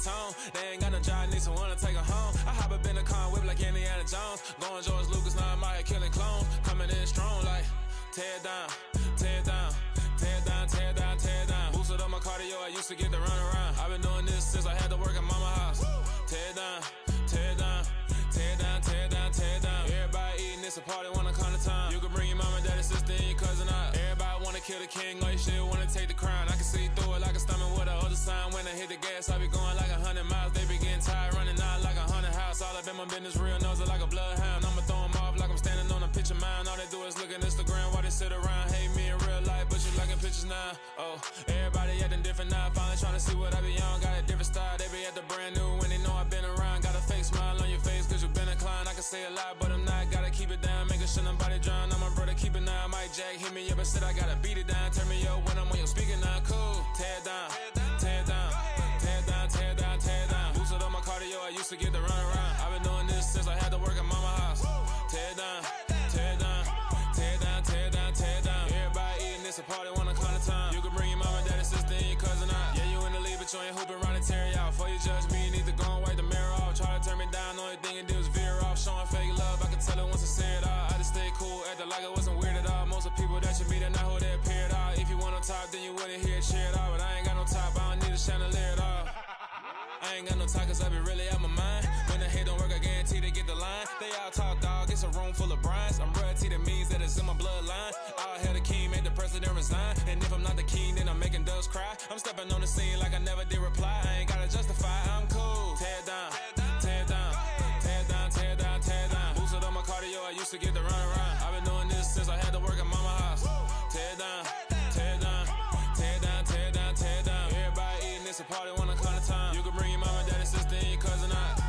tone. They ain't got no job, need someone to take her home. I hop up in the car and whip like Indiana Jones. Going George Lucas, now I'm out here killing clones. Coming in strong like, tear it down, tear it down. Tear it down, tear it down, tear it down. Boosted up my cardio, I used to get to run around. I've been doing this since I had to work at mama house. Tear it down, tear it down, tear it down, tear it down, tear it down. Everybody eating, it's a party, wanna come to time. You can bring your mama, daddy, sister, and your cousin out. Everybody wanna kill the king, or you shit wanna take the crown. I can see through it like a stomach with a other sign. When I hit the gas, I be going like 100 miles. They be getting tired, running out like 100 house. All up in my business, real nose it like a bloodhound. I'ma throw them off like I'm standing on a picture mound. All they do is look at Instagram while they sit around. Hate me in real life, but you liking pictures now. Oh, everybody acting different now. Finally trying to see what I be on. Got a different style, they be at the brand new when they know I've been around. Got a fake smile on your face cause you been inclined. I can say a lot, but I'm not. Gotta keep it down, making sure nobody drown. I'm my brother, keep it now. Mike Jack hit me up and said I gotta beat it down. Turn me up when I'm on your speaker now. Cool, tear it down, tear it down, tear it down, tear it down, tear it down. Boosted up my cardio, I used to get to run around. I've been doing this since I had to work at mama house. Tear it down, tear it down, tear it down, tear it down, tear it down. Everybody eating, it's a party, wanna come to time. You can bring your mama, daddy, sister, and your cousin out. Yeah, you in the lead, but you ain't hooping around and tear you out. Before you judge me, you need to go and wipe the mirror off. Try to turn me down, only thing you do is veer off. Showing fake love, I can tell it once I say it all. I just stay cool, acting like it wasn't weird at all. Most of the people that you meet are not who they appear at all. If you want on top, then you wouldn't hear it cheer at all. But I ain't got no top, I don't need a chandelier at all. I ain't got no talk cause I be really out my mind. When the hate don't work, I guarantee they get the line. They all talk dog, it's a room full of brinds. I'm royalty, that means that it's in my bloodline. All hail the king, made the president resign. And if I'm not the king, then I'm making doves cry. I'm stepping on the scene like I never did reply. I ain't gotta justify, I'm cool. Tear it down, tear it down, tear it down, tear it down, tear it down. Boosted on my cardio, I used to get to run around. I've been doing this since I had to work at mama house. Tear it down, tear it down, tear it down, tear it down, tear it down. Everybody eating, it's a party, wanna come to time. You can bring your mama, daddy, sister, and your cousin out.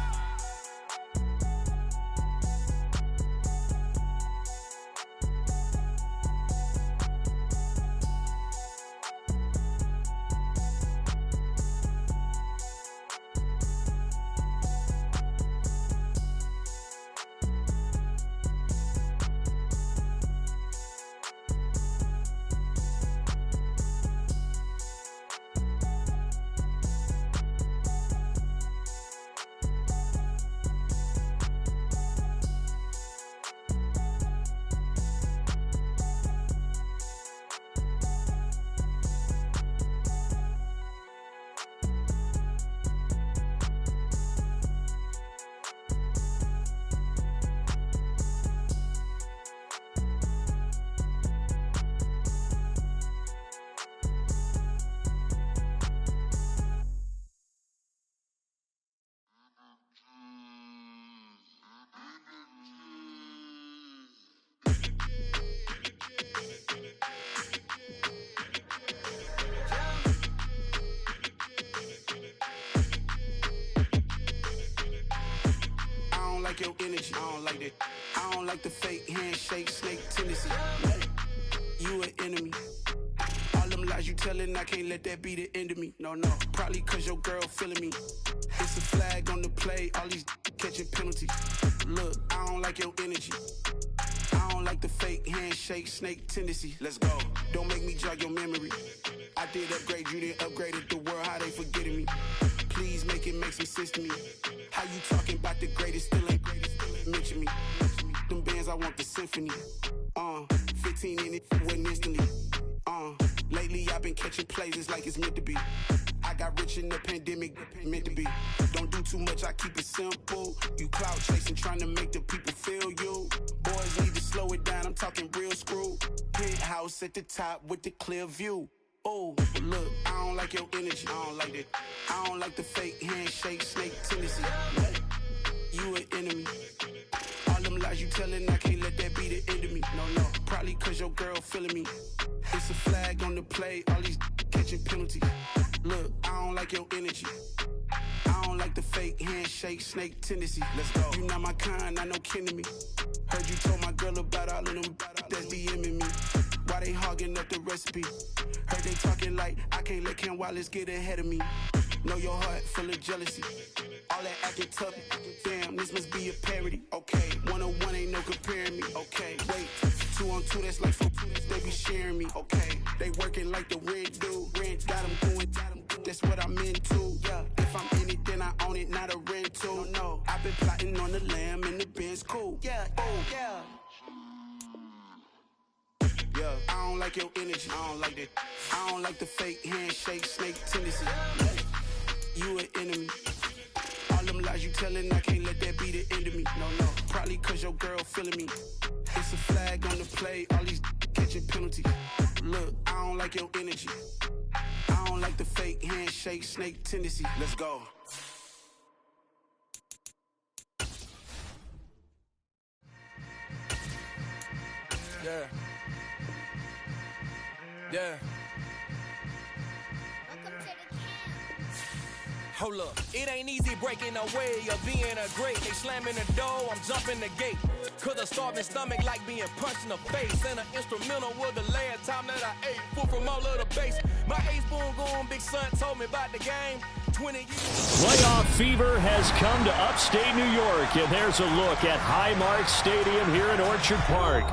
Your energy, I don't like that. I don't like the fake handshake, snake tendency. You an enemy. All them lies you telling, I can't let that be the end of me. No, probably cause your girl feeling me. It's a flag on the play, all these catching penalties. Look, I don't like your energy. I don't like the fake handshake, snake tendency. Let's go. Don't make me jog your memory. I did upgrade, you didn't upgrade it. The world, how they forgetting me. Please make it make some sense to me. How you talking about the greatest, still ain't mention me. Them bands, I want the symphony. 15 in it, went instantly. Lately I've been catching plays, it's like it's meant to be. I got rich in the pandemic, meant to be. Don't do too much, I keep it simple. You clout chasing, trying to make the people feel you. Boys need to slow it down, I'm talking real screw. Penthouse at the top with the clear view. Oh, look, I don't like your energy, I don't like that. I don't like the fake handshake, snake tendency. You an enemy. All them lies you telling, I can't let that be the end of me. No, probably cause your girl feeling me. It's a flag on the play, all these catching penalties. Look, I don't like your energy. I don't like the fake handshake, snake tendency. Let's go. You not my kind, I know kin to me. Heard you told my girl about all of them that's DMing me. Why they hogging up the recipe? Heard they talking like I can't let Ken Wallace get ahead of me. Know your heart full of jealousy. All that acting tough, damn, this must be a parody. Okay, 101 ain't no comparing me. Okay, wait, 2 on 2, that's like 4, they be sharing me. Okay, they working like the rent do. Rent got them going, that's what I'm into. Yeah, if I'm in it, then I own it, not a rental. No, I've been plotting on the lamb and the Benz cool. Yeah, yeah. Yeah, I don't like your energy. I don't like that. I don't like the fake handshake, snake tendency. You an enemy. All them lies you telling, I can't let that be the end of me. No, probably cause your girl feeling me. It's a flag on the play, all these catching penalties. Look, I don't like your energy. I don't like the fake handshake, snake tendency. Let's go. Yeah. Yeah. Hold up, it ain't easy breaking away or being a great. They slamming the door, I'm jumping the gate. Cause a starving stomach like being punched in the face. And an instrumental was the last time that I ate. Food from all of the base. My ace boom going, big son told me about the game. 20 years. Playoff fever has come to upstate New York. And there's a look at Highmark Stadium here in Orchard Park.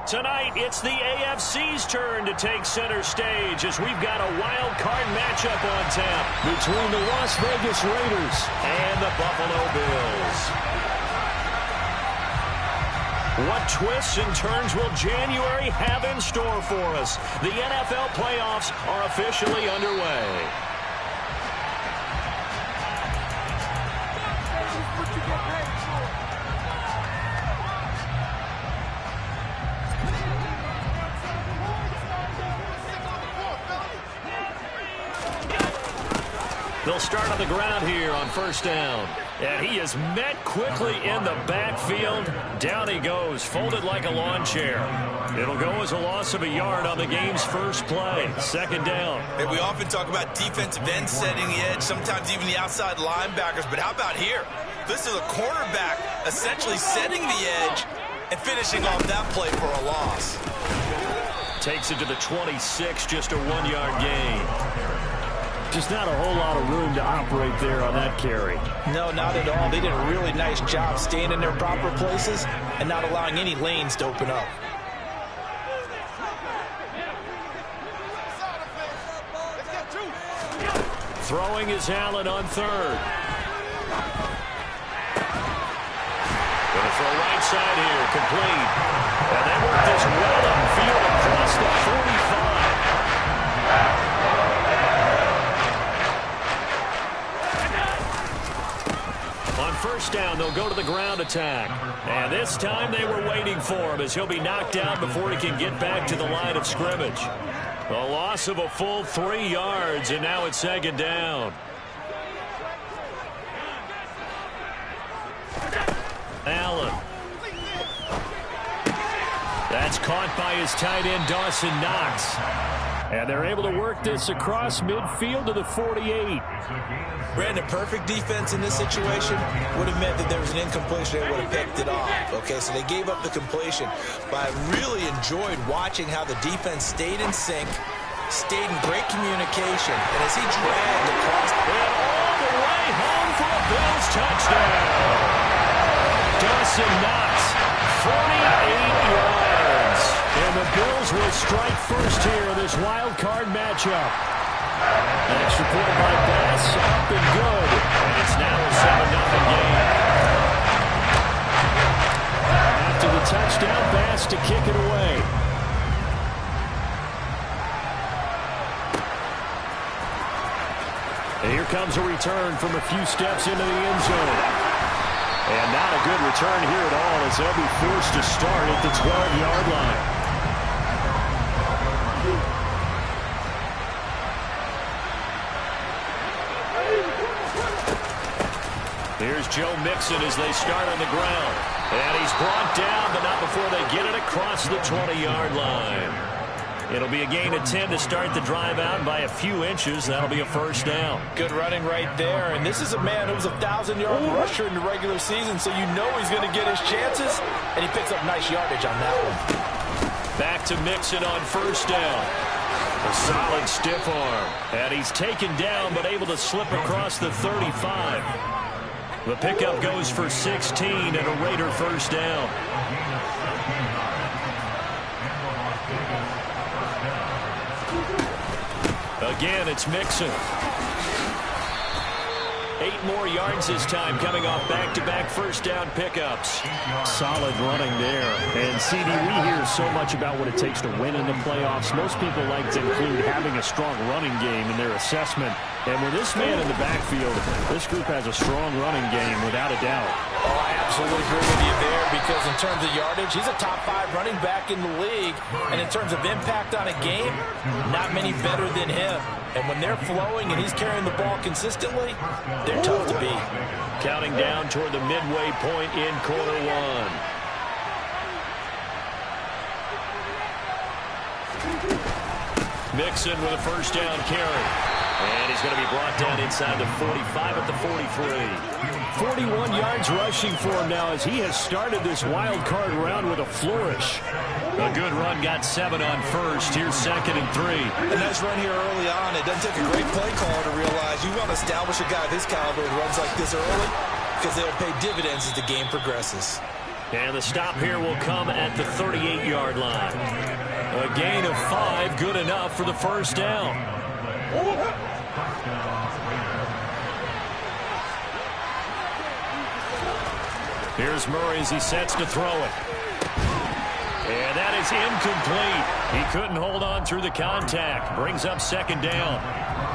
Tonight, it's the AFC's turn to take center stage as we've got a wild card matchup on tap between the Las Vegas Raiders and the Buffalo Bills. What twists and turns will January have in store for us? The NFL playoffs are officially underway. They'll start on the ground here on first down. And he is met quickly in the backfield. Down he goes, folded like a lawn chair. It'll go as a loss of a yard on the game's first play. Second down. And we often talk about defensive ends setting the edge, sometimes even the outside linebackers. But how about here? This is a cornerback essentially setting the edge and finishing off that play for a loss. Takes it to the 26, just a 1-yard gain. Just not a whole lot of room to operate there on that carry. No, not at all. They did a really nice job staying in their proper places and not allowing any lanes to open up. Throwing is Allen on third. Going to throw right side here, complete. And they work this well upfield across the 45. First down, they'll go to the ground attack. And this time they were waiting for him as he'll be knocked down before he can get back to the line of scrimmage. A loss of a full 3 yards, and now it's second down. Allen. That's caught by his tight end, Dawson Knox. And they're able to work this across midfield to the 48. Brandon, perfect defense in this situation would have meant that there was an incompletion. They would have picked it off. Okay, so they gave up the completion. But I really enjoyed watching how the defense stayed in sync, stayed in great communication. And as he dragged across all the way home for a Bills touchdown. Dawson Knox, 48 yards. And the Bills will strike first here in this wild card matchup. Extra point by Bass, up and good. And it's now a 7-0 game. After the touchdown, Bass to kick it away. And here comes a return from a few steps into the end zone. And not a good return here at all as they'll be forced to start at the 12-yard line. Here's Joe Mixon as they start on the ground. And he's brought down, but not before they get it across the 20-yard line. It'll be a gain of 10 to start the drive out by a few inches. That'll be a first down. Good running right there. And this is a man who was a 1,000-yard rusher in the regular season, so you know he's going to get his chances. And he picks up nice yardage on that one. Back to Mixon on first down. A solid stiff arm. And he's taken down, but able to slip across the 35. The pickup goes for 16 and a Raider first down. Again, it's Mixon. 8 more yards this time, coming off back-to-back first down pickups. Solid running there. And, CD, we hear so much about what it takes to win in the playoffs. Most people like to include having a strong running game in their assessment. And with this man in the backfield, this group has a strong running game, without a doubt. Oh, I absolutely agree with you there, because in terms of yardage, he's a top 5 running back in the league. And in terms of impact on a game, not many better than him. And when they're flowing and he's carrying the ball consistently, they're tough to beat. Counting down toward the midway point in quarter 1. Mixon with a first down carry. And he's going to be brought down inside the 45 at the 43. 41 yards rushing for him now as he has started this wild card round with a flourish. A good run, got 7 on first. Here's 2nd and 3. A nice run here early on. It doesn't take a great play caller to realize you want to establish a guy this caliber who runs like this early, because they'll pay dividends as the game progresses. And the stop here will come at the 38-yard line. A gain of 5, good enough for the first down. Here's Murray as he sets to throw it. And that is incomplete. He couldn't hold on through the contact. Brings up 2nd down.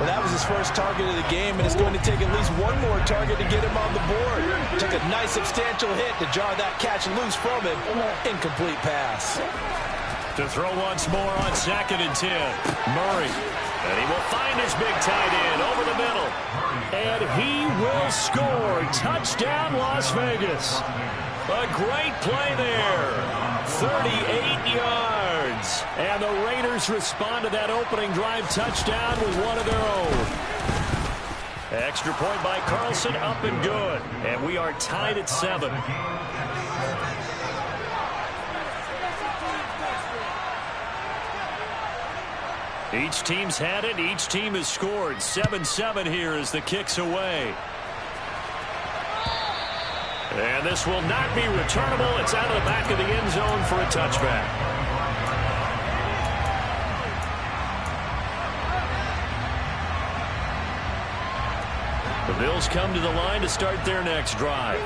Well, that was his first target of the game, and it's going to take at least one more target to get him on the board. Took a nice substantial hit to jar that catch loose from him. Incomplete pass. To throw once more on 2nd and 10. Murray. And he will find his big tight end over the middle. And he will score. Touchdown, Las Vegas. A great play there. 38 yards. And the Raiders respond to that opening drive touchdown with one of their own. Extra point by Carlson, up and good. And we are tied at 7. Each team's had it. Each team has scored. 7-7 here as the kick's away. And this will not be returnable. It's out of the back of the end zone for a touchback. The Bills come to the line to start their next drive.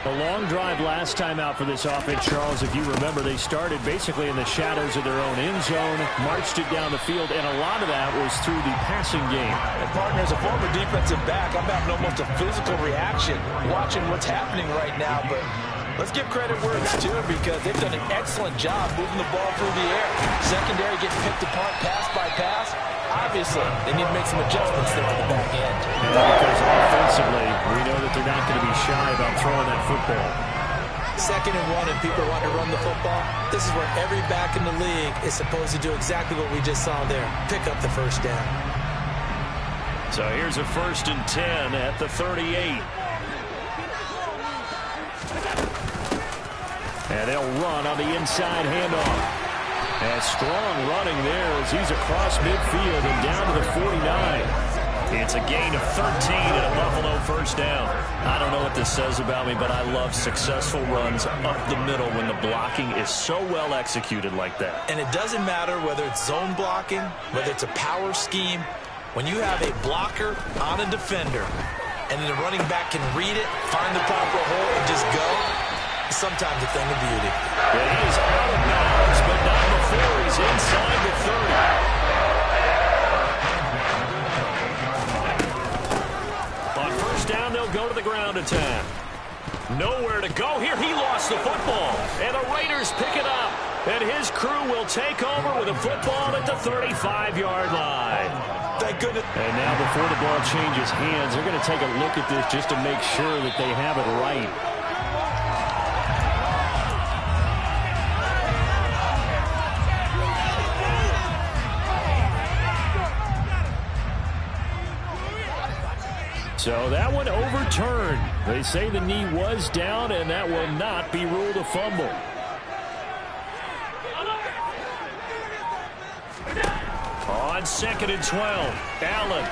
A long drive last time out for this offense, Charles. If you remember, they started basically in the shadows of their own end zone, marched it down the field, and a lot of that was through the passing game. And partner, as a former defensive back, I'm having almost a physical reaction watching what's happening right now. But let's give credit where it's due, because they've done an excellent job moving the ball through the air. Secondary getting picked apart pass by pass. Obviously, they need to make some adjustments there on the back end. Yeah, because offensively, we know that they're not going to be shy about throwing that football. 2nd and 1, and people want to run the football. This is where every back in the league is supposed to do exactly what we just saw there. Pick up the first down. So here's a 1st and 10 at the 38. And they'll run on the inside handoff. And strong running there as he's across midfield and down to the 49. It's a gain of 13 and a Buffalo first down. I don't know what this says about me, but I love successful runs up the middle when the blocking is so well executed like that. And it doesn't matter whether it's zone blocking, whether it's a power scheme. When you have a blocker on a defender and then the running back can read it, find the proper hole, and just go, it's sometimes a thing of beauty. And he is out of bounds, but not before he's inside the 30. On first down, they'll go to the ground attack. Nowhere to go here. He lost the football. And the Raiders pick it up. And his crew will take over with a football at the 35-yard line. Thank goodness. And now before the ball changes hands, they're going to take a look at this just to make sure that they have it right. So that one overturned. They say the knee was down, and that will not be ruled a fumble. On 2nd and 12, Allen.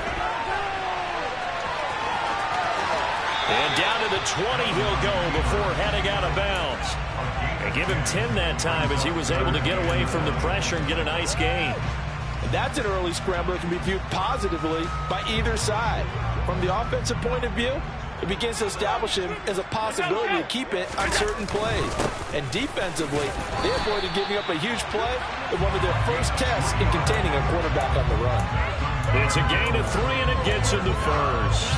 And down to the 20 he'll go before heading out of bounds. And give him 10 that time as he was able to get away from the pressure and get a nice gain. And that's an early scrambler that can be viewed positively by either side. from the offensive point of view, it begins to establish him as a possibility to keep it on certain plays. And defensively, they avoided giving up a huge play in one of their first tests in containing a quarterback on the run. It's a gain of 3, and it gets him the first.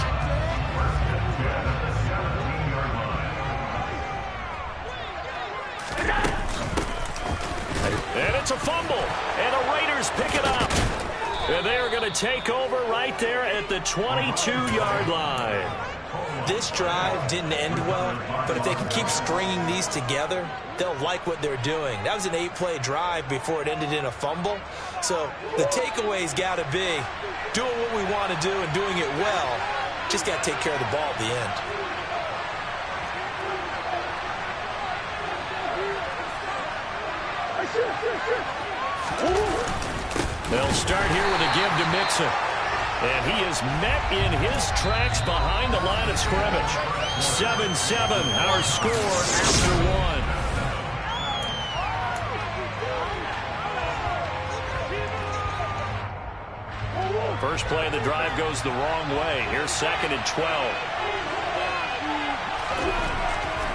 And it's a fumble, and the Raiders pick it up. And they are going to take over right there at the 22-yard line. This drive didn't end well, but if they can keep stringing these together, they'll like what they're doing. That was an 8-play drive before it ended in a fumble. So the takeaway's got to be doing what we want to do and doing it well. Just got to take care of the ball at the end. They'll start here with a give to Mixon. And he is met in his tracks behind the line of scrimmage. 7-7, our score after 1. First play of the drive goes the wrong way. Here's 2nd and 12.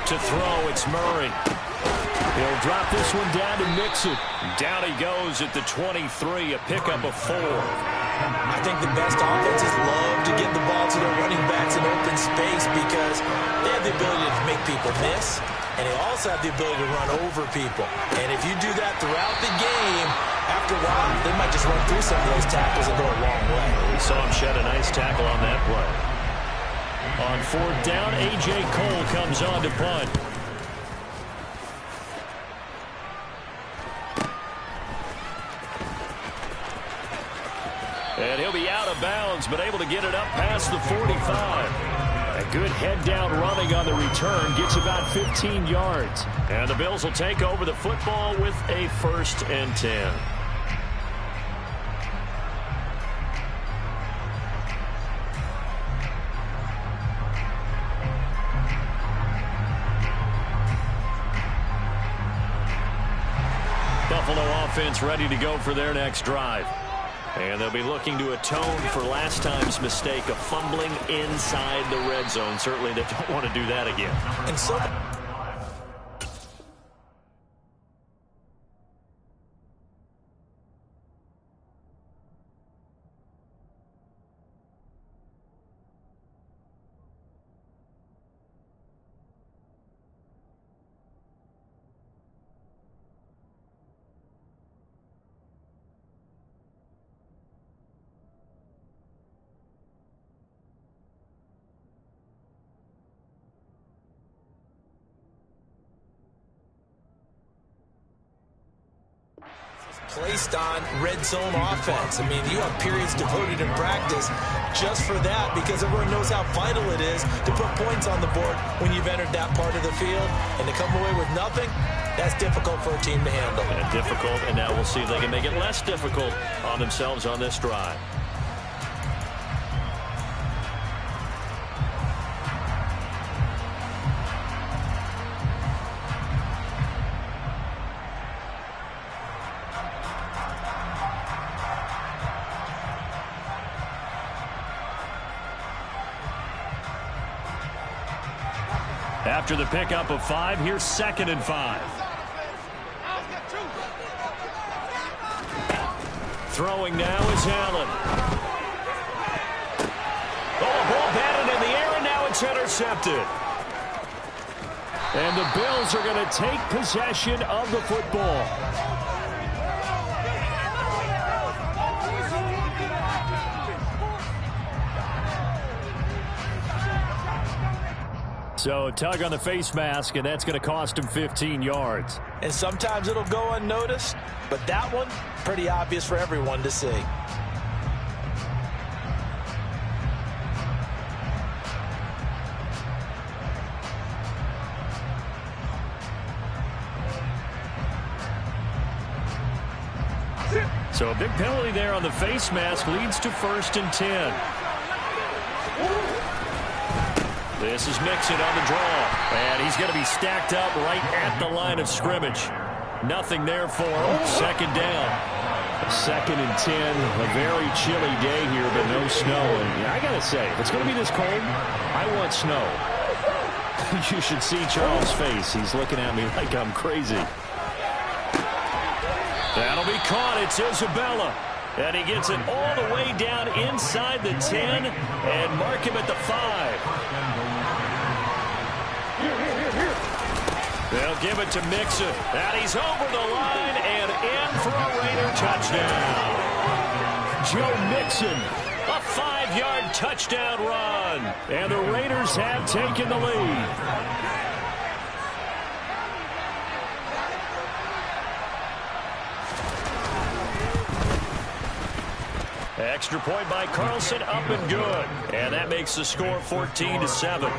To throw, it's Murray. He'll drop this one down to Mixon. Down he goes at the 23, a pickup of 4. I think the best offenses love to get the ball to their running backs in open space because they have the ability to make people miss, and they also have the ability to run over people. And if you do that throughout the game, after a while, they might just run through some of those tackles and go a long way. We saw him shed a nice tackle on that play. On 4th down, A.J. Cole comes on to punt. And he'll be out of bounds, but able to get it up past the 45. A good head-down running on the return gets about 15 yards. And the Bills will take over the football with a 1st and 10. Buffalo offense ready to go for their next drive. And they'll be looking to atone for last time's mistake of fumbling inside the red zone. Certainly they don't want to do that again. And so placed on red zone offense. I mean, you have periods devoted in practice just for that because everyone knows how vital it is to put points on the board when you've entered that part of the field. And to come away with nothing, that's difficult for a team to handle. And difficult, and now we'll see if they can make it less difficult on themselves on this drive. After the pickup of 5, here's 2nd and 5. Throwing now is Allen. Oh, ball batted in the air, and now it's intercepted. And the Bills are going to take possession of the football. So a tug on the face mask, and that's going to cost him 15 yards. And sometimes it'll go unnoticed, but that one, pretty obvious for everyone to see. So a big penalty there on the face mask leads to 1st and 10. This is Mixon on the draw, and he's going to be stacked up right at the line of scrimmage. Nothing there for him. 2nd down. 2nd and 10, a very chilly day here, but no snow. And I got to say, if it's going to be this cold, I want snow. You should see Charles' face. He's looking at me like I'm crazy. That'll be caught. It's Isabella. And he gets it all the way down inside the 10 and mark him at the 5. They'll give it to Mixon. And he's over the line and in for a Raider touchdown. Joe Mixon, a 5-yard touchdown run. And the Raiders have taken the lead. Extra point by Carlson, up and good. And that makes the score 14-7. Bring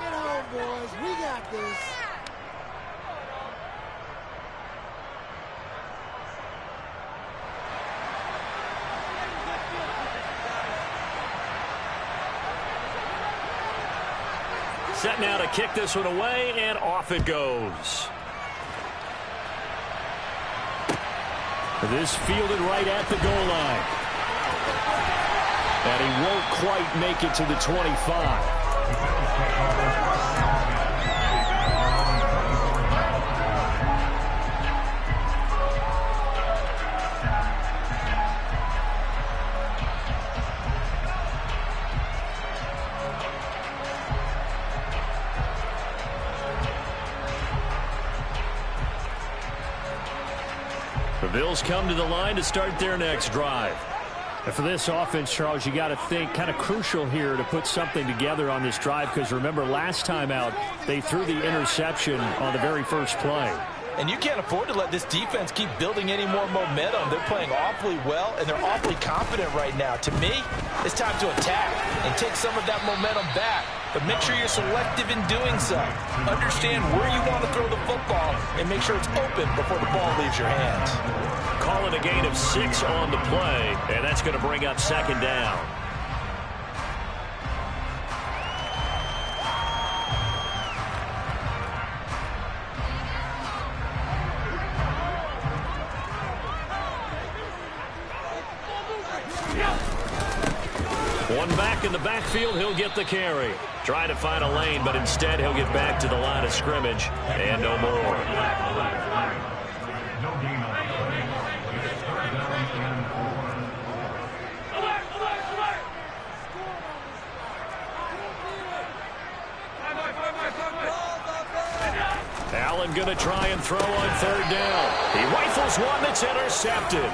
it home, boys. We got this. Set now to kick this one away, and off it goes. This fielded right at the goal line. And he won't quite make it to the 25. The Bills come to the line to start their next drive. And for this offense, Charles, you got to think kind of crucial here to put something together on this drive, because remember last time out they threw the interception on the very first play. And you can't afford to let this defense keep building any more momentum. They're playing awfully well, and they're awfully confident right now. To me, it's time to attack and take some of that momentum back. But make sure you're selective in doing so. Understand where you want to throw the football and make sure it's open before the ball leaves your hands. Call it a gain of 6 on the play, and that's going to bring up 2nd down. One back in the backfield, he'll get the carry. Try to find a lane, but instead he'll get back to the line of scrimmage, and no more. Allen going to try and throw on 3rd down. He rifles one that's intercepted.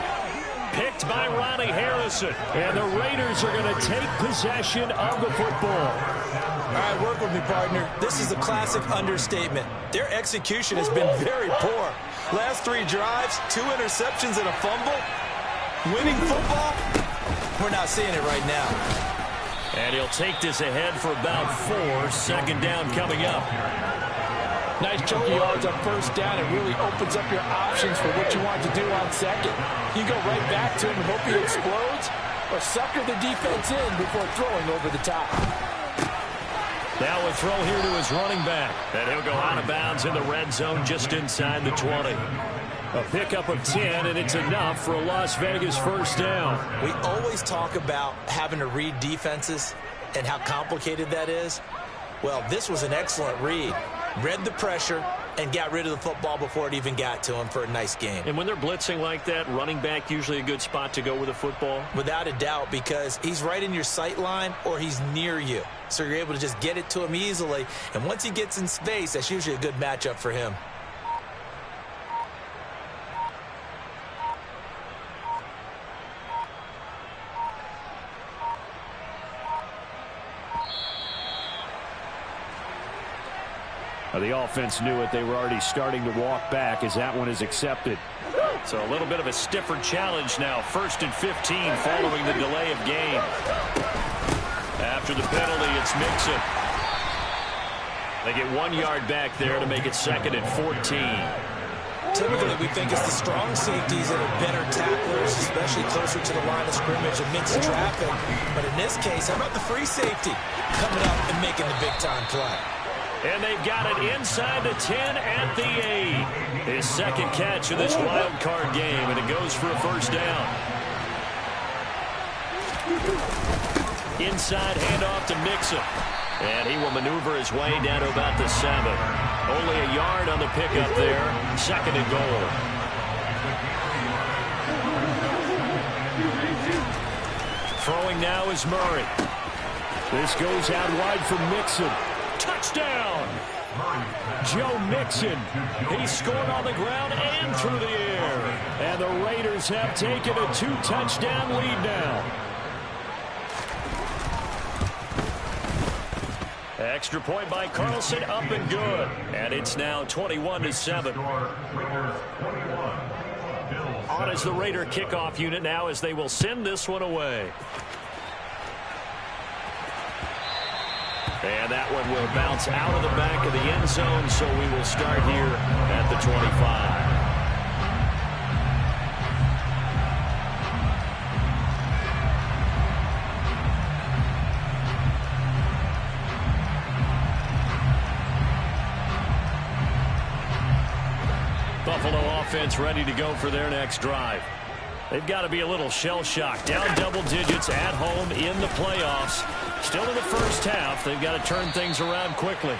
Picked by Ronnie Harrison. And the Raiders are going to take possession of the football. All right, work with me, partner. This is a classic understatement. Their execution has been very poor. Last 3 drives, 2 interceptions and a fumble. Winning football? We're not seeing it right now. And he'll take this ahead for about 4. 2nd down coming up. Nice chunky yards on 1st down. It really opens up your options for what you want to do on 2nd. You go right back to him and hope he explodes, or sucker the defense in before throwing over the top. Now a throw here to his running back. And he'll go out of bounds in the red zone just inside the 20. A pickup of 10, and it's enough for a Las Vegas 1st down. We always talk about having to read defenses and how complicated that is. Well, this was an excellent read. Read the pressure and got rid of the football before it even got to him for a nice game. And when they're blitzing like that, running back usually a good spot to go with the football? Without a doubt, because he's right in your sight line or he's near you. So you're able to just get it to him easily. And once he gets in space, that's usually a good matchup for him. The offense knew it. They were already starting to walk back as that one is accepted. So a little bit of a stiffer challenge now. 1st and 15 following the delay of game. After the penalty, it's Mixon. They get 1 yard back there to make it 2nd and 14. Typically, we think it's the strong safeties that are better tacklers, especially closer to the line of scrimmage amidst traffic. But in this case, how about the free safety coming up and making the big-time play? And they've got it inside the 10 at the 8. His second catch of this wild card game, and it goes for a first down. Inside handoff to Mixon. And he will maneuver his way down to about the 7. Only a yard on the pickup there. Second and goal. Throwing now is Murray. This goes out wide for Mixon. Touchdown! Joe Mixon. He scored on the ground and through the air. And the Raiders have taken a 2-touchdown lead now. Extra point by Carlson, up and good. And it's now 21-7. On is the Raider kickoff unit now as they will send this one away. And that one will bounce out of the back of the end zone, so we will start here at the 25. Buffalo offense ready to go for their next drive. They've got to be a little shell-shocked. Down double digits at home in the playoffs. Still in the first half. They've got to turn things around quickly.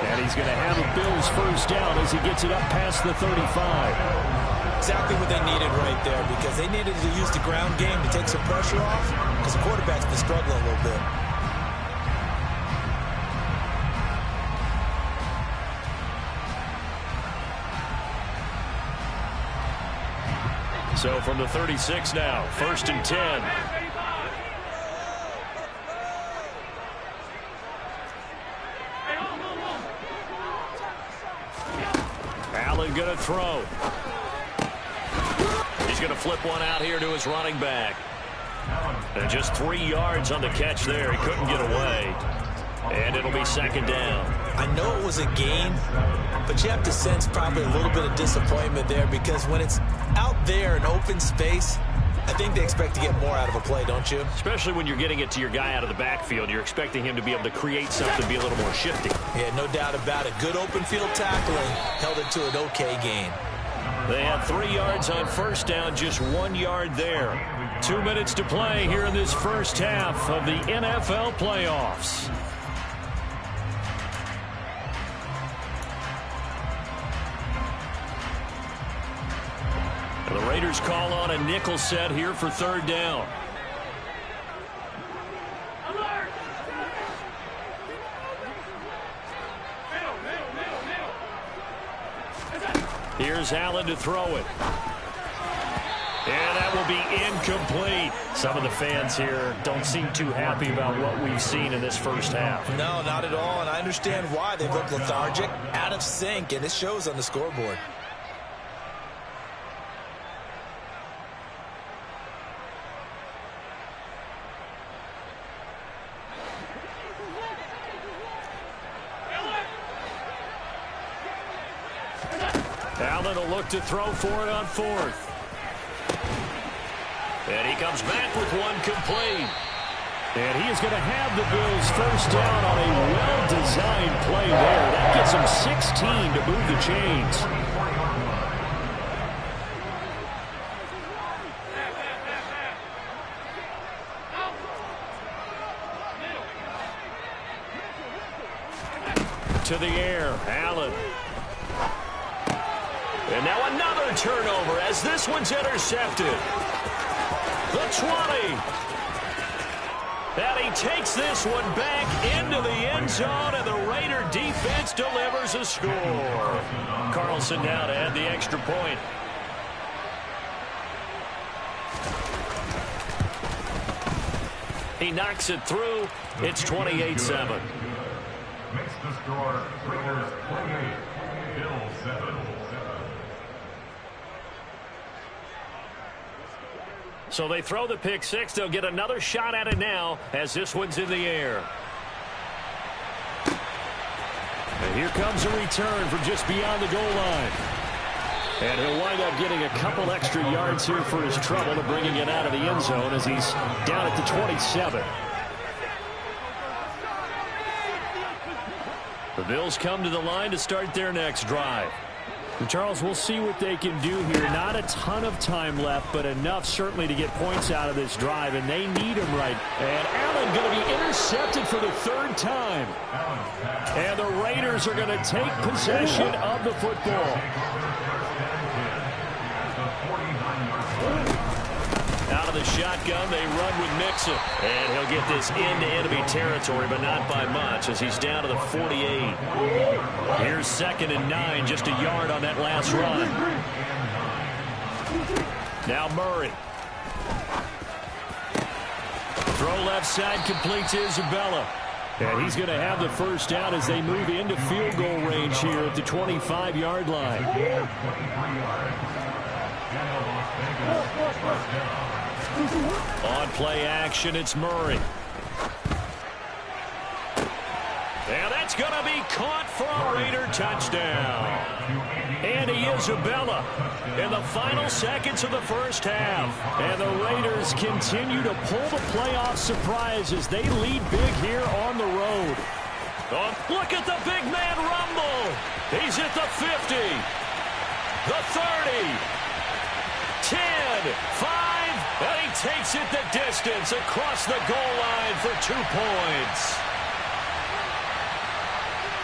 And he's going to have a Bills first down as he gets it up past the 35. Exactly what they needed right there, because they needed to use the ground game to take some pressure off, because the quarterback's been struggling a little bit. So from the 36 now, 1st and 10. Allen going to throw. He's going to flip one out here to his running back. And just 3 yards on the catch there. He couldn't get away. And it'll be second down. I know it was a gain, but you have to sense probably a little bit of disappointment there, because when it's out there in open space, I think they expect to get more out of a play, don't you? Especially when you're getting it to your guy out of the backfield. You're expecting him to be able to create something, be a little more shifty. Yeah, no doubt about it. Good open field tackling held it to an okay gain. They had 3 yards on first down, just 1 yard there. 2 minutes to play here in this first half of the NFL playoffs. The Raiders call on a nickel set here for third down. Here's Allen to throw it. And that will be incomplete. Some of the fans here don't seem too happy about what we've seen in this first half. No, not at all, and I understand why. They look lethargic, out of sync, and it shows on the scoreboard. Allen will look to throw for it on 4th. And he comes back with one complete. And he is going to have the Bills first down on a well-designed play there. That gets him 16 to move the chains. To the air, Allen. And now another turnover as this one's intercepted. The 20. And he takes this one back into the end zone, and the Raider defense delivers a score. Carlson now to add the extra point. He knocks it through. It's 28-7. Makes the score Raiders 28, Bills 7. So they throw the pick six. They'll get another shot at it now as this one's in the air. And here comes a return from just beyond the goal line. And he'll wind up getting a couple extra yards here for his trouble to bringing it out of the end zone as he's down at the 27. The Bills come to the line to start their next drive. And Charles, we'll see what they can do here. Not a ton of time left, but enough certainly to get points out of this drive, and they need them right. And Allen going to be intercepted for the third time. And the Raiders are going to take possession of the football. Out of the shotgun, they run with Mixon. And he'll get this into enemy territory, but not by much as he's down to the 48. Here's 2nd and 9, just a yard on that last run. Now Murray. Throw left side, complete to Isabella. And he's going to have the first down as they move into field goal range here at the 25-yard line. On play action, it's Murray. And that's going to be caught for a Raider touchdown. Andy Isabella in the final seconds of the first half. And the Raiders continue to pull the playoff surprise as they lead big here on the road. Oh, look at the big man rumble. He's at the 50, the 30, 10, 5, and he takes it the distance across the goal line for 2 points.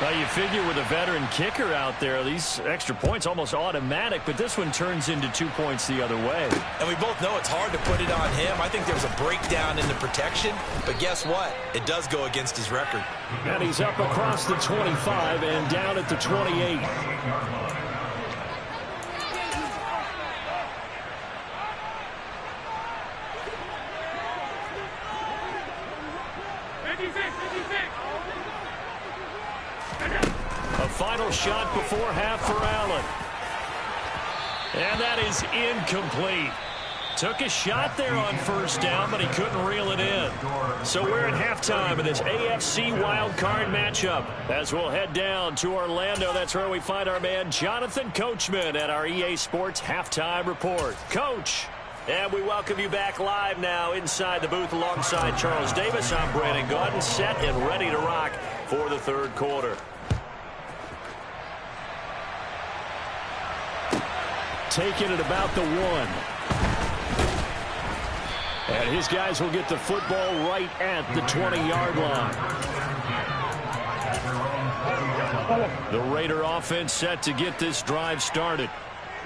Well, you figure with a veteran kicker out there, these extra points almost automatic, but this one turns into 2 points the other way. And we both know it's hard to put it on him. I think there's a breakdown in the protection, but guess what? It does go against his record. And he's up across the 25 and down at the 28. A final shot before half for Allen. And that is incomplete. Took a shot there on first down, but he couldn't reel it in. So we're at halftime in this AFC wildcard matchup. As we'll head down to Orlando, that's where we find our man Jonathan Coachman at our EA Sports Halftime Report. Coach, and we welcome you back live now inside the booth alongside Charles Davis. I'm Brandon Gaudin, set and ready to rock for the third quarter. Taking it about the 1. And his guys will get the football right at the 20-yard line. The Raider offense set to get this drive started.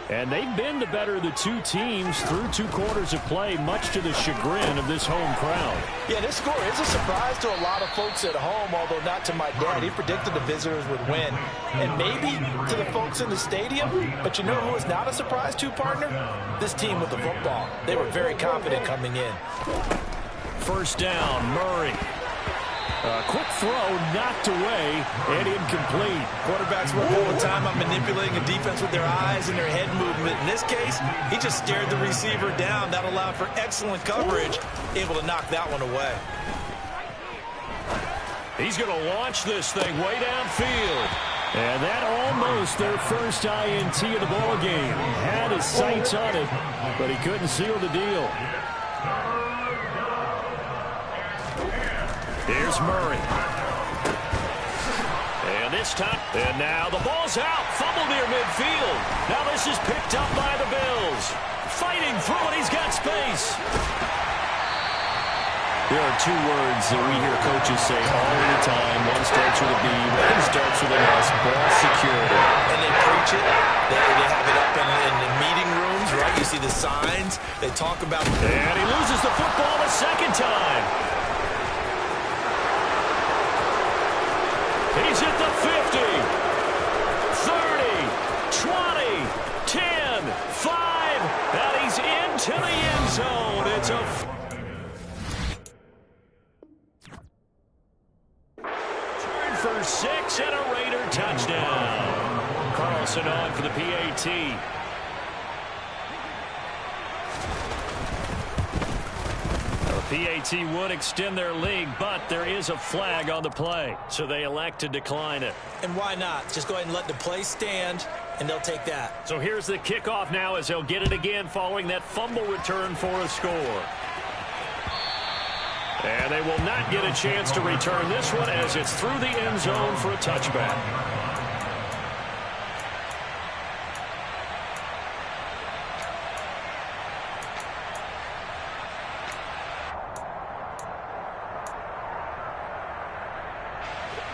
And they've been the better of the two teams through 2 quarters of play, much to the chagrin of this home crowd. Yeah, this score is a surprise to a lot of folks at home, although not to my dad. He predicted the visitors would win. And maybe to the folks in the stadium, but you know who is not a surprise to, partner? This team with the football. They were very confident coming in. First down, Murray. Quick throw, knocked away, and incomplete. Quarterbacks work all the time on manipulating a defense with their eyes and their head movement. In this case, he just stared the receiver down. That allowed for excellent coverage, able to knock that one away. He's going to launch this thing way downfield. And that almost their first INT of the ball game. Had his sights on it, but he couldn't seal the deal. Here's Murray. And this time, and now the ball's out. Fumble near midfield. Now this is picked up by the Bills. Fighting through it, he's got space. There are 2 words that we hear coaches say all the time. One starts with a B, one starts with an S. Ball security. And they preach it. They have it up in the meeting rooms, right? You see the signs. They talk about. And he loses the football a second time. He's at the 50, 30, 20, 10, 5, and he's into the end zone. It's a turn for 6 and a Raider touchdown. Carlson on for the PAT. PAT would extend their lead, but there is a flag on the play, so they elect to decline it. And why not? Just go ahead and let the play stand, and they'll take that. So here's the kickoff now as they'll get it again following that fumble return for a score. And they will not get a chance to return this one as it's through the end zone for a touchback.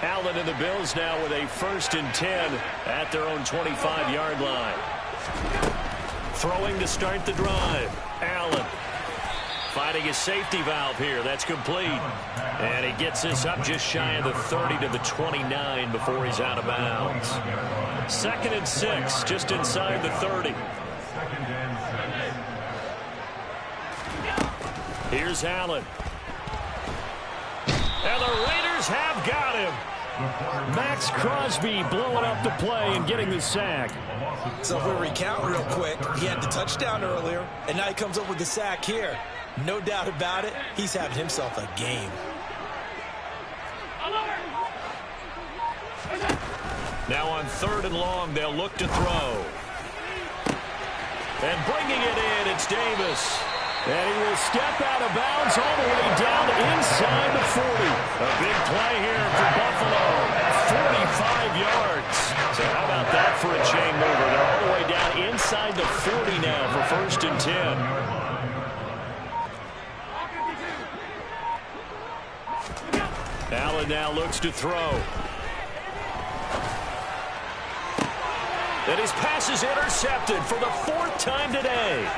Allen and the Bills now with a 1st and 10 at their own 25-yard line. Throwing to start the drive. Allen finding his safety valve here. That's complete. And he gets this up just shy of the 30 to the 29 before he's out of bounds. 2nd and 6, just inside the 30. Here's Allen. And the Raiders have got him. Max Crosby blowing up the play and getting the sack. So if we recount real quick, he had the touchdown earlier, and now he comes up with the sack here. No doubt about it, he's having himself a game. Now on 3rd and long, they'll look to throw. And bringing it in, it's Davis. And he will step out of bounds all the way down inside the 40. A big play here for Buffalo. 45 yards. So how about that for a chain mover? They're all the way down inside the 40 now for 1st and 10. Allen now looks to throw. And his pass is intercepted for the 4th time today.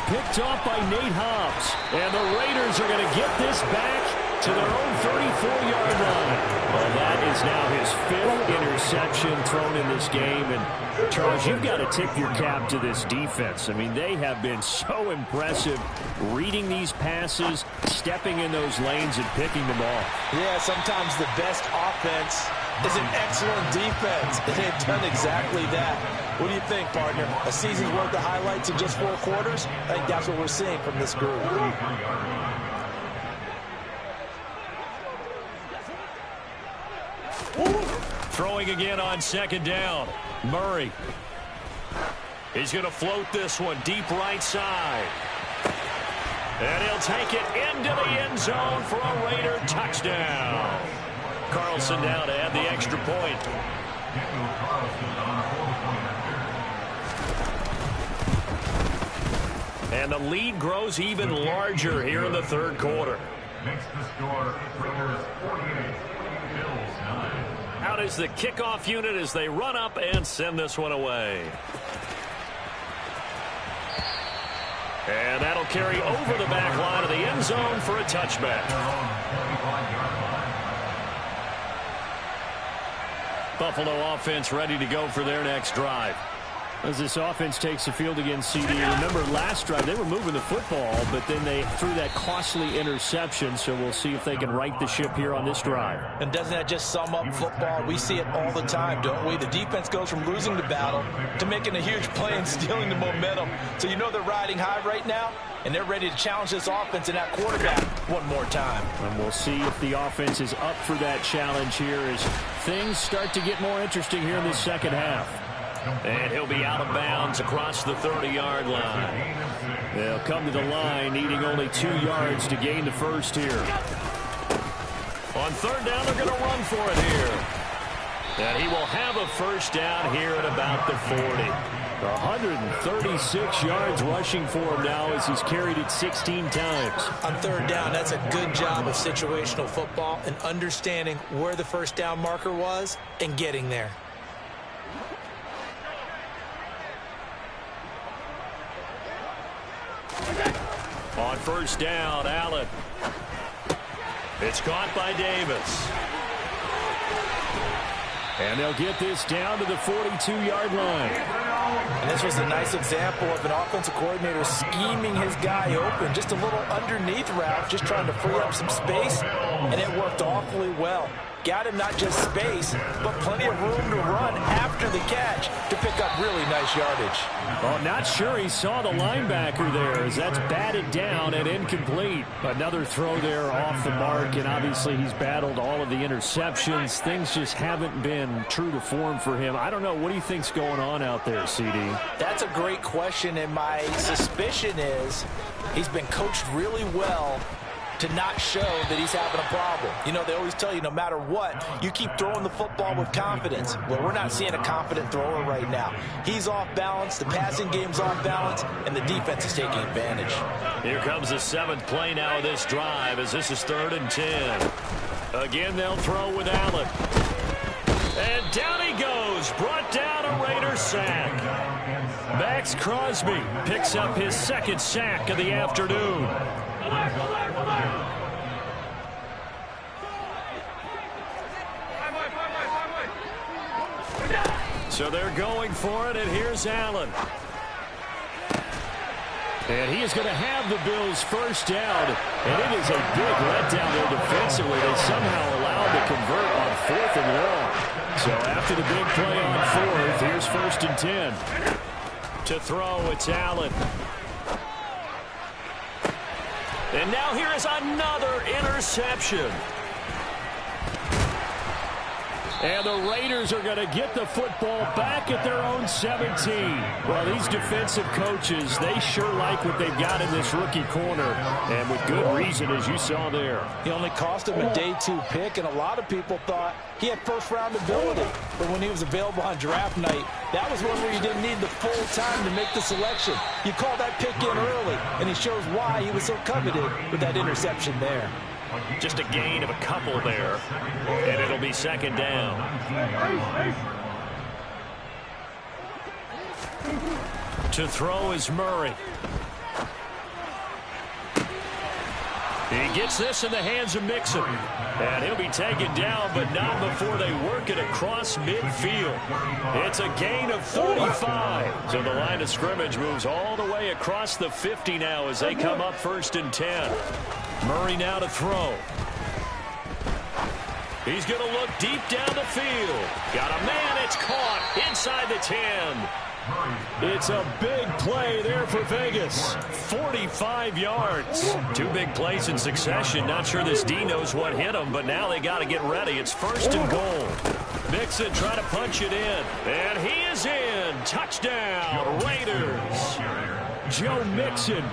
Picked off by Nate Hobbs. And the Raiders are going to get this back to their own 34-yard line. Well, that is now his 5th interception thrown in this game. And, Charles, you've got to tip your cap to this defense. I mean, they have been so impressive reading these passes, stepping in those lanes, and picking them off. Yeah, sometimes the best offense is an excellent defense. And they've done exactly that. What do you think, partner? A season's worth of highlights in just 4 quarters? I think that's what we're seeing from this group. Throwing again on 2nd down. Murray. He's going to float this one deep right side. And he'll take it into the end zone for a Raider touchdown. Carlson now to add the extra point. And the lead grows even larger here in the 3rd quarter. Makes the score Raiders 48, Bills 9. Out is the kickoff unit as they run up and send this one away. And that'll carry over the back line of the end zone for a touchback. Buffalo offense ready to go for their next drive. As this offense takes the field against CD, remember last drive they were moving the football, but then they threw that costly interception, so we'll see if they can right the ship here on this drive. And doesn't that just sum up football? We see it all the time, don't we? The defense goes from losing the battle to making a huge play and stealing the momentum. So you know they're riding high right now, and they're ready to challenge this offense and that quarterback one more time. And we'll see if the offense is up for that challenge here as things start to get more interesting here in the 2nd half. And he'll be out of bounds across the 30-yard line. They'll come to the line needing only 2 yards to gain the first here. On 3rd down, they're going to run for it here. And he will have a 1st down here at about the 40. 136 yards rushing for him now as he's carried it 16 times. On 3rd down, that's a good job of situational football and understanding where the 1st down marker was and getting there. On 1st down, Allen. It's caught by Davis. And they'll get this down to the 42-yard line. And this was a nice example of an offensive coordinator scheming his guy open. Just a little underneath route, just trying to free up some space, and it worked awfully well. Got him not just space, but plenty of room to run after the catch to pick up really nice yardage. Oh, not sure he saw the linebacker there as that's batted down and incomplete. Another throw there off the mark, and obviously he's battled all of the interceptions. Things just haven't been true to form for him. I don't know. What do you think's going on out there, CD? That's a great question, and my suspicion is he's been coached really well to not show that he's having a problem. You know, they always tell you no matter what, you keep throwing the football with confidence. Well, we're not seeing a confident thrower right now. He's off balance, the passing game's off balance, and the defense is taking advantage. Here comes the 7th play now of this drive as this is 3rd and 10. Again, they'll throw with Allen. And down he goes, brought down a Raiders sack. Max Crosby picks up his 2nd sack of the afternoon. So they're going for it, and here's Allen. And he is going to have the Bills' first down, and it is a big letdown there defensively. They somehow allowed to convert on 4th and long. So after the big play on 4th, here's 1st and 10. To throw, it's Allen. And now here is another interception. And the Raiders are going to get the football back at their own 17. Well, these defensive coaches, they sure like what they've got in this rookie corner. And with good reason, as you saw there. He only cost him a day 2 pick, and a lot of people thought he had first-round ability. But when he was available on draft night, that was one where you didn't need the full time to make the selection. You call that pick in early, and he shows why he was so coveted with that interception there. Just a gain of a couple there, and it'll be 2nd down. To throw is Murray. He gets this in the hands of Mixon. And he'll be taken down, but not before they work it across midfield. It's a gain of 35. So the line of scrimmage moves all the way across the 50 now as they come up 1st and 10. Murray now to throw. He's going to look deep down the field. Got a man, it's caught inside the 10. It's a big play there for Vegas. 45 yards. 2 big plays in succession. Not sure this D knows what hit him, but now they got to get ready. It's 1st and goal. Mixon trying to punch it in. And he is in. Touchdown, Raiders. Joe Mixon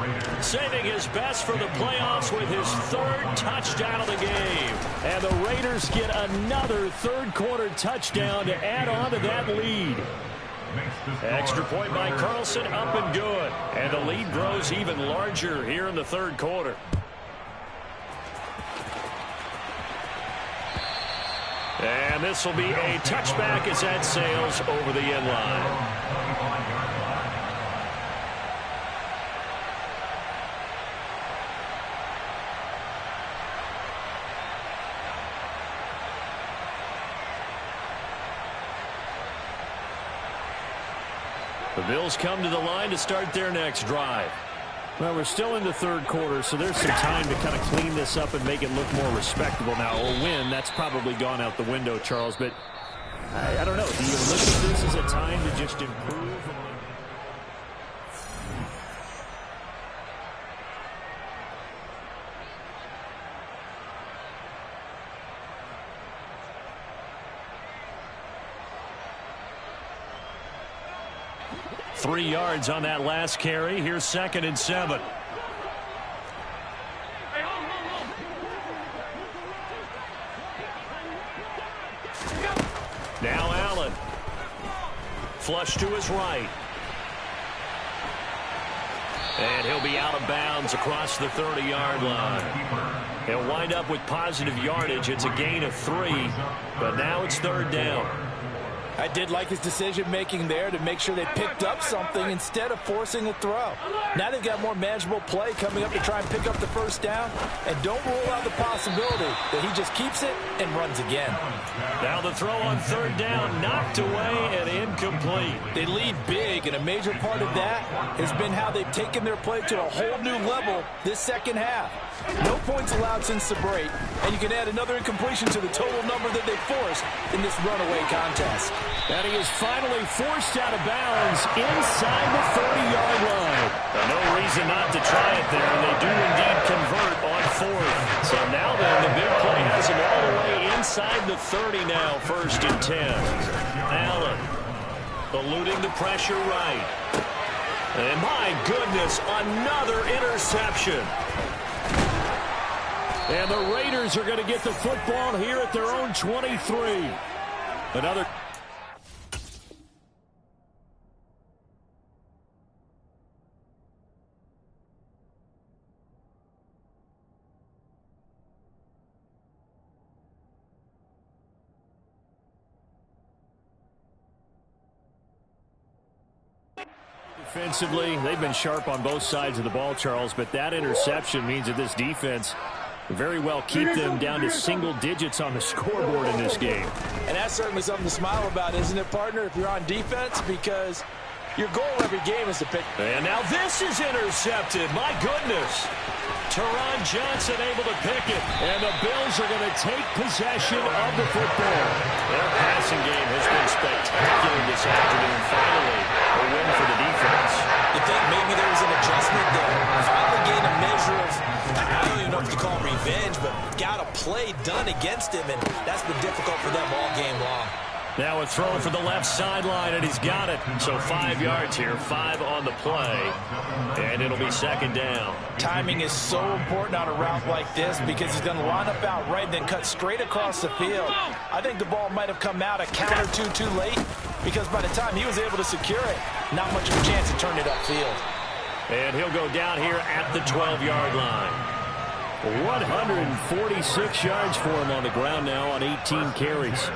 saving his best for the playoffs with his 3rd touchdown of the game. And the Raiders get another 3rd quarter touchdown to add on to that lead. Extra point by Carlson, up and good. And the lead grows even larger here in the 3rd quarter. And this will be a touchback as that sails over the end line. The Bills come to the line to start their next drive. Well, we're still in the 3rd quarter, so there's some time to kind of clean this up and make it look more respectable. Now, a win, that's probably gone out the window, Charles, but I don't know. Do you look at this as a time to just improve? Three yards on that last carry. Here's 2nd and 7. Now Allen. Flush to his right. And he'll be out of bounds across the 30-yard line. He'll wind up with positive yardage. It's a gain of 3, but now it's 3rd down. I did like his decision-making there to make sure they picked up something instead of forcing a throw. Now they've got more manageable play coming up to try and pick up the 1st down. And don't rule out the possibility that he just keeps it and runs again. Now the throw on 3rd down, knocked away and incomplete. They lead big, and a major part of that has been how they've taken their play to a whole new level this 2nd half. No points allowed since the break, and you can add another incompletion to the total number that they forced in this runaway contest. And he is finally forced out of bounds inside the 30-yard line. No reason not to try it there, and they do indeed convert on 4th. So now then, the big play has him all the way inside the 30 now, 1st and 10. Allen eluding the pressure right. And my goodness, another interception. And the Raiders are going to get the football here at their own 23. Another... Defensively, they've been sharp on both sides of the ball, Charles, but that interception means that this defense very well keep them down to single digits on the scoreboard in this game. And that's certainly something to smile about, isn't it, partner, if you're on defense? Because your goal every game is to pick. And now this is intercepted. My goodness. Teron Johnson able to pick it. And the Bills are going to take possession of the football. Their passing game has been spectacular this afternoon. Finally, a win for the defense. You think maybe there was an adjustment there? Finally gained a measure of, I don't even know if you call it revenge, but got a play done against him, and that's been difficult for them all game long. Now a throw for the left sideline, and he's got it. So 5 yards here, 5 on the play, and it'll be second down. Timing is so important on a route like this because he's going to line up out right and then cut straight across the field. I think the ball might have come out a count or two too late because by the time he was able to secure it, not much of a chance to turn it upfield. And he'll go down here at the 12-yard line. 146 yards for him on the ground now on 18 carries.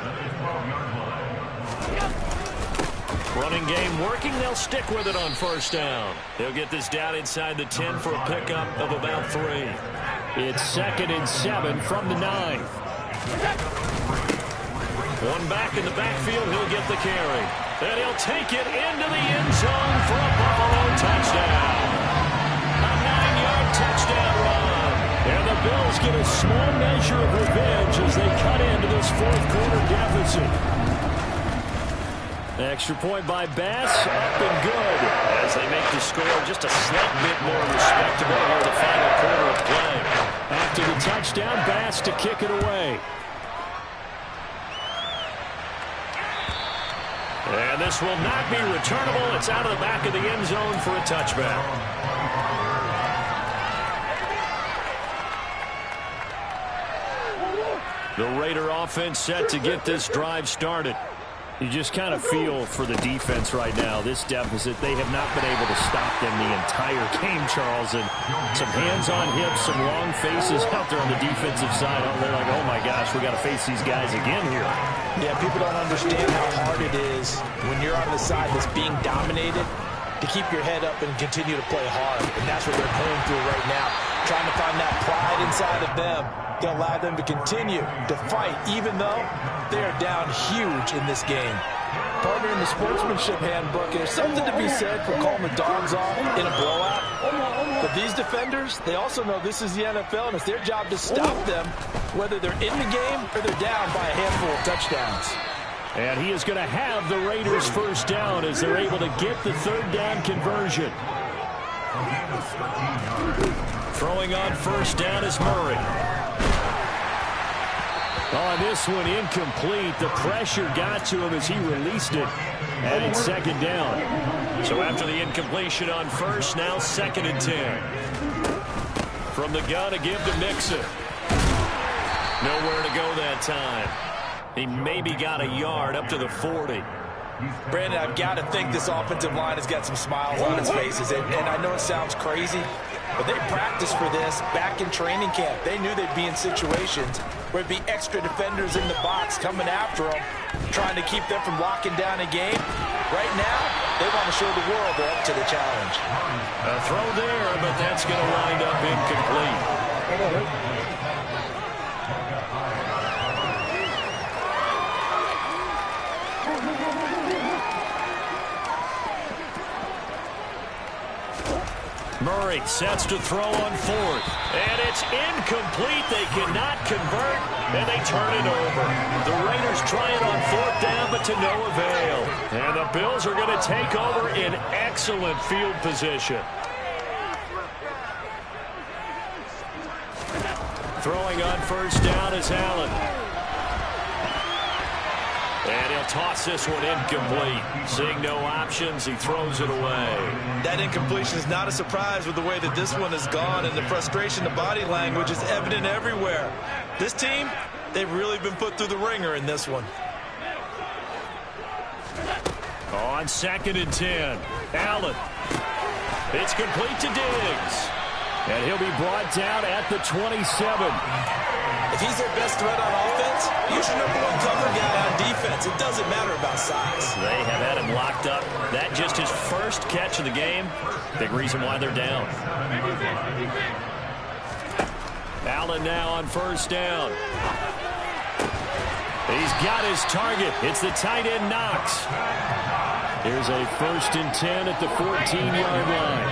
Running game working. They'll stick with it on first down. They'll get this down inside the 10 for a pickup of about 3. It's 2nd and 7 from the 9. One back in the backfield. He'll get the carry. And he'll take it into the end zone for a Buffalo touchdown. A 9-yard touchdown run. And the Bills get a small measure of revenge as they cut into this fourth-quarter deficit. Extra point by Bass, up and good, as they make the score just a slight bit more respectable here in the final quarter of play. After the touchdown, Bass to kick it away. And this will not be returnable. It's out of the back of the end zone for a touchback. The Raider offense set to get this drive started. You just kind of feel for the defense right now. This deficit, they have not been able to stop them the entire game, Charles. And some hands on hips, some long faces out there on the defensive side. They're like, oh my gosh, we got to face these guys again here. Yeah, people don't understand how hard it is when you're on the side that's being dominated to keep your head up and continue to play hard. And that's what they're going through right now. Trying to find that pride inside of them to allow them to continue to fight, even though they are down huge in this game. Partner, in the sportsmanship handbook, there's something to be said for calling the dogs off in a blowout. But these defenders, they also know this is the NFL, and it's their job to stop them, whether they're in the game or they're down by a handful of touchdowns. And he is going to have the Raiders first down as they're able to get the third down conversion. Throwing on first down is Murray. On this one, incomplete. The pressure got to him as he released it. And it's second down. So after the incompletion on first, now 2nd and 10. From the gun, a give to Mixon. Nowhere to go that time. He maybe got a yard up to the 40. Brandon, I've got to think this offensive line has got some smiles on its faces. And I know it sounds crazy, but they practiced for this back in training camp. They knew they'd be in situations where it'd be extra defenders in the box coming after them, trying to keep them from locking down a game. Right now, they want to show the world they're up to the challenge. A throw there, but that's going to wind up incomplete. Murray sets to throw on fourth. And it's incomplete. They cannot convert, and they turn it over. The Raiders try it on fourth down, but to no avail. And the Bills are going to take over in excellent field position. Throwing on first down is Allen. And he'll toss this one incomplete. Seeing no options, he throws it away. That incompletion is not a surprise with the way that this one has gone, and the frustration, the body language is evident everywhere. This team, they've really been put through the ringer in this one. On 2nd and 10, Allen. It's complete to Diggs. And he'll be brought down at the 27. If he's their best threat on offense, use your #1 cover guy on defense. It doesn't matter about size. They have had him locked up. That just his first catch of the game. Big reason why they're down. Allen now on 1st down. He's got his target. It's the tight end Knox. Here's a 1st and 10 at the 14-yard line.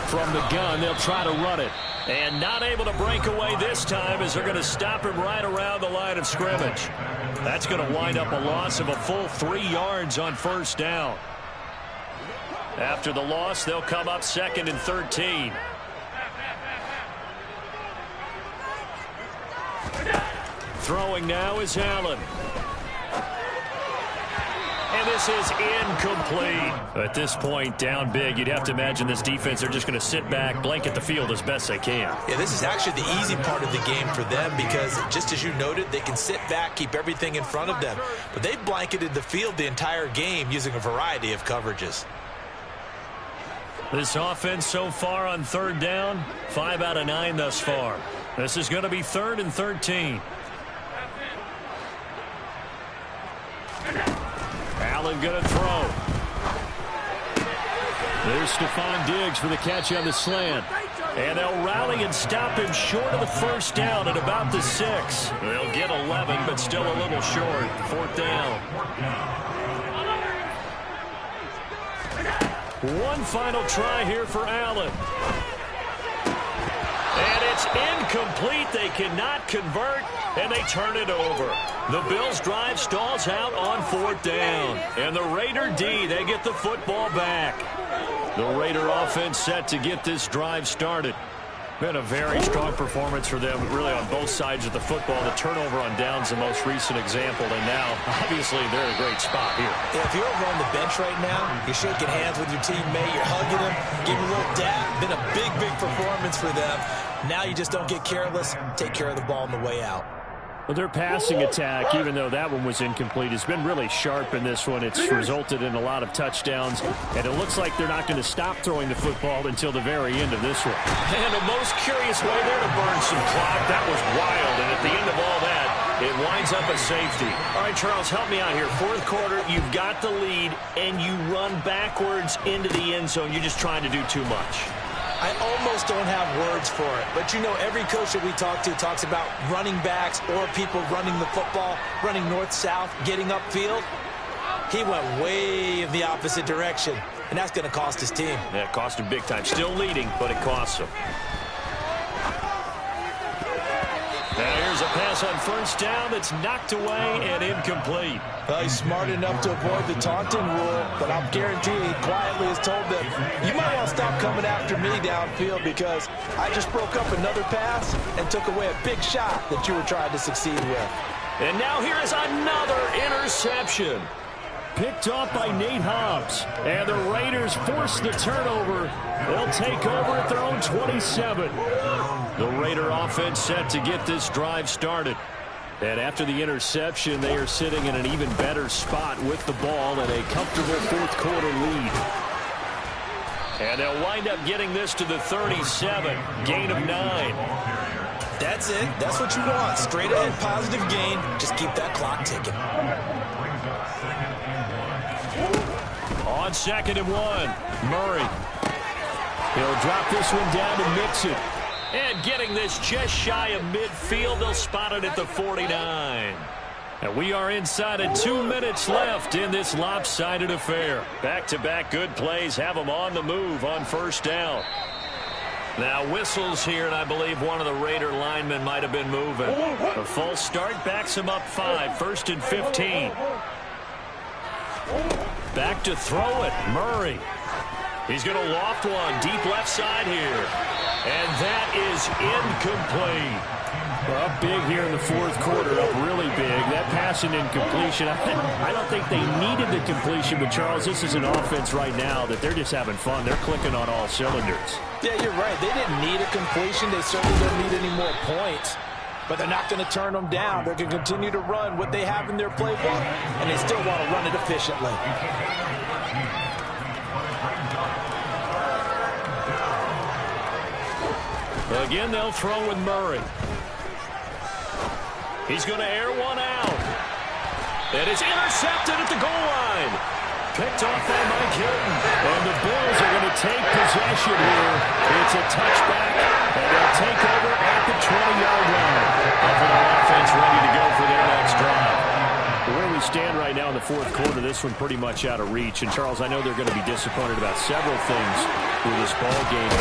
From the gun, they'll try to run it. And not able to break away this time as they're going to stop him right around the line of scrimmage. That's going to wind up a loss of a full 3 yards on 1st down. After the loss, they'll come up 2nd and 13. Throwing now is Allen. And this is incomplete. At this point, down big, you'd have to imagine this defense, they're just going to sit back, blanket the field as best they can. Yeah, this is actually the easy part of the game for them because, just as you noted, they can sit back, keep everything in front of them. But they've blanketed the field the entire game using a variety of coverages. This offense so far on 3rd down, 5 out of 9 thus far. This is going to be 3rd and 13. Allen going to throw. There's Stephon Diggs for the catch on the slant. And they'll rally and stop him short of the 1st down at about the 6. They'll get 11, but still a little short. 4th down. One final try here for Allen. And it's incomplete. They cannot convert, and they turn it over. The Bills' drive stalls out on 4th down. And the Raider D, they get the football back. The Raider offense set to get this drive started. Been a very strong performance for them, really on both sides of the football. The turnover on downs, the most recent example, and now, obviously, they're in a great spot here. Yeah, if you're over on the bench right now, you're shaking hands with your teammate, you're hugging him, giving a little dab. Been a big, big performance for them. Now you just don't get careless, take care of the ball on the way out. Well, their passing attack, even though that one was incomplete, has been really sharp in this one. It's resulted in a lot of touchdowns, and it looks like they're not going to stop throwing the football until the very end of this one. And the most curious way there to burn some clock. That was wild, and at the end of all that, it winds up a safety. All right, Charles, help me out here. 4th quarter, you've got the lead, and you run backwards into the end zone. You're just trying to do too much. I almost don't have words for it. But, you know, every coach that we talk to talks about running backs or people running the football, running north-south, getting upfield. He went way in the opposite direction, and that's going to cost his team. Yeah, it cost him big time. Still leading, but it costs him. Now here's a pass on 1st down that's knocked away and incomplete. Well, he's smart enough to avoid the taunting rule, but I'll guarantee he quietly has told them, you might want to stop coming after me downfield because I just broke up another pass and took away a big shot that you were trying to succeed with. And now here is another interception. Picked off by Nate Hobbs. And the Raiders force the turnover. They'll take over at their own 27. The Raider offense set to get this drive started. And after the interception, they are sitting in an even better spot with the ball and a comfortable 4th quarter lead. And they'll wind up getting this to the 37. Gain of 9. That's it. That's what you want. Straight ahead positive gain. Just keep that clock ticking. On 2nd and 1, Murray. He'll drop this one down to Mixon. And getting this just shy of midfield, they'll spot it at the 49. And we are inside of 2 minutes left in this lopsided affair. Back-to-back good plays have them on the move on 1st down. Now whistles here, and I believe one of the Raider linemen might have been moving. A false start backs him up 5, 1st and 15. Back to throw it, Murray. He's going to loft one deep left side here. And that is incomplete. Well, up big here in the fourth quarter, up really big. That pass and incompletion, I don't think they needed the completion, but Charles, this is an offense right now that they're just having fun. They're clicking on all cylinders. Yeah, you're right. They didn't need a completion. They certainly don't need any more points. But they're not going to turn them down. They're going to continue to run what they have in their playbook, and they still want to run it efficiently. Again, they'll throw with Murray. He's going to air one out. And it's intercepted at the goal line. Picked off by Mike Hilton. And the Bills are going to take possession here. It's a touchback, and they'll take over at the 20-yard line. Buffalo offense ready to go for their next drive. Where we stand right now in the fourth quarter, this one pretty much out of reach. And, Charles, I know they're going to be disappointed about several things through this ball game.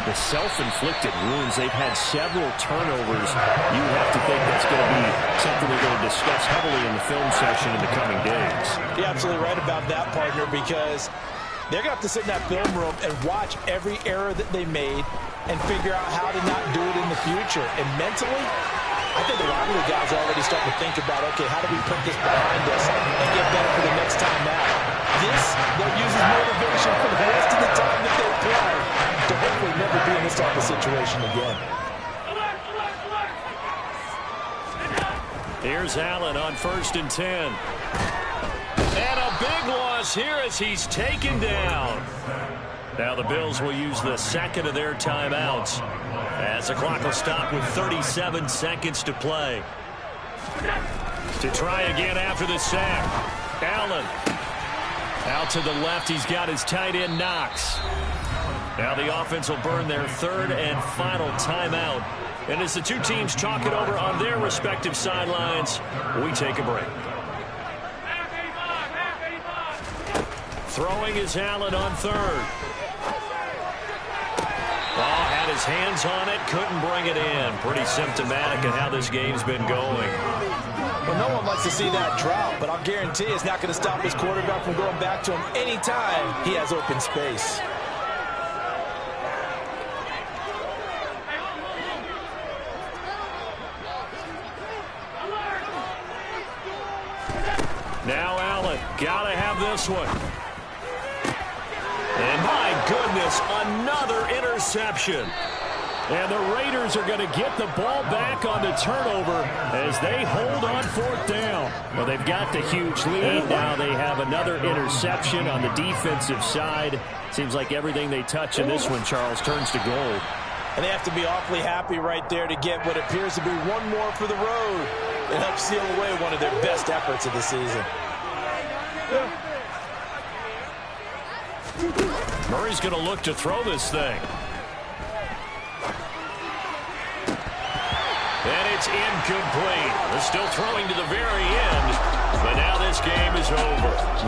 The self-inflicted wounds, they've had several turnovers. You have to think that's going to be something they're going to discuss heavily in the film session in the coming days. You're absolutely right about that, partner, because they're going to have to sit in that film room and watch every error that they made and figure out how to not do it in the future. And mentally, I think a lot of the guys are already starting to think about, okay, how do we put this behind us and get better for the next time out? This, they'll use as motivation for the rest of the time that they play to hopefully never be in this type of situation again. Here's Allen on 1st and 10. And a big loss here as he's taken down. Now the Bills will use the second of their timeouts as the clock will stop with 37 seconds to play. To try again after the sack. Allen out to the left. He's got his tight end Knox. Now the offense will burn their third and final timeout. And as the two teams talk it over on their respective sidelines, we take a break. Throwing is Allen on third. Oh, had his hands on it, couldn't bring it in. Pretty symptomatic of how this game's been going. Well, no one likes to see that drop, but I'll guarantee it's not going to stop his quarterback from going back to him anytime he has open space. Now Allen, gotta have this one. And my goodness, another interception. And the Raiders are going to get the ball back on the turnover as they hold on 4th down. Well, they've got the huge lead. Now they have another interception on the defensive side. Seems like everything they touch in this one, Charles, turns to gold. And they have to be awfully happy right there to get what appears to be one more for the road. It helps seal away one of their best efforts of the season. Murray's going to look to throw this thing. And it's incomplete. They're still throwing to the very end, but now this game is over.